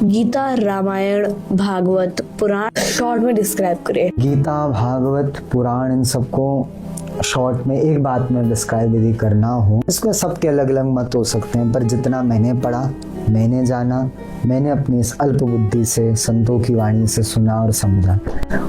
गीता, रामायण, भागवत, पुराण short में describe करिए। गीता, भागवत, पुराण, इन सबको शॉर्ट में एक बात में डिस्क्राइब यदि करना हो, इसमें सबके अलग अलग मत हो सकते हैं, पर जितना मैंने पढ़ा, मैंने जाना, मैंने अपनी इस अल्प बुद्धि से संतों की वाणी से सुना और समझा,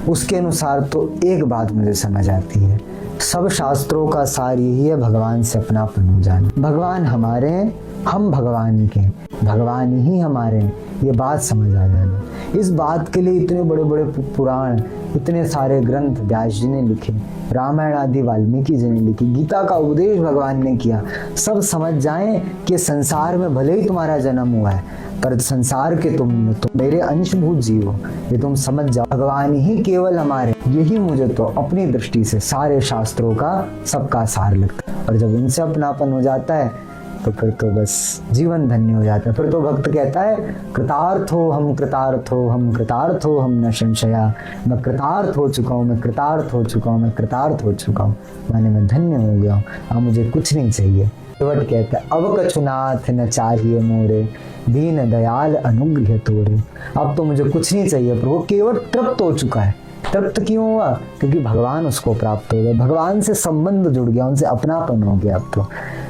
उसके अनुसार तो एक बात मुझे समझ आती है, सब शास्त्रों का सार यही है, भगवान से अपनापन हो जाना। भगवान हमारे हैं, हम भगवान के, भगवान ही हमारे हैं, ये बात समझ आ जाना। इस बात के लिए इतने बड़े बड़े पुराण, इतने सारे ग्रंथ व्यास जी ने लिखे, रामायण आदि वाल्मीकि जी ने लिखी, गीता का उपदेश भगवान ने किया। सब समझ जाएं कि संसार में भले ही तुम्हारा जन्म हुआ है, पर संसार के तुम मेरे अंशभूत जीव हो, ये तुम समझ जाओ। भगवान ही केवल हमारे, यही मुझे तो अपनी दृष्टि से सारे शास्त्रों का सबका सार लगता है। और जब इनसे अपनापन हो जाता है तो फिर तो बस जीवन धन्य हो जाता है। फिर तो भक्त कहता है, कृतार्थ हो हम, कृतार्थ हो हम, कृतार्थ हो हम न संशया, मैं कृतार्थ हो चुका हूँ, मैं कृतार्थ हो चुका हूँ, मैं कृतार्थ हो चुका हूँ, माने मैं धन्य हो गया हूँ, अब मुझे कुछ नहीं चाहिए। केवट कहता है, अब कछुनाथ न चाहिए मोरे, दीन दयाल अनुग्रह तोरे। अब तो मुझे कुछ नहीं चाहिए, प्रभु केवट तृप्त हो चुका है। तृप्त क्यों हुआ? क्योंकि भगवान उसको प्राप्त हो गया, भगवान से संबंध जुड़ गया, उनसे अपनापन हो गया। अब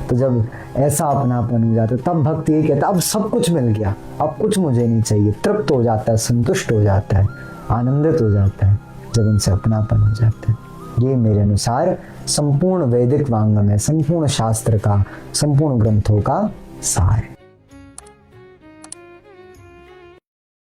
तो जब ऐसा अपनापन हो जाता है तब भक्त ये कहता है, अब सब कुछ मिल गया, अब कुछ मुझे नहीं चाहिए। तृप्त हो जाता है, संतुष्ट हो जाता है, आनंदित हो जाता है जब उनसे अपनापन हो जाता है। ये मेरे अनुसार संपूर्ण वैदिक वांग्मय, संपूर्ण शास्त्र का, संपूर्ण ग्रंथों का सार है।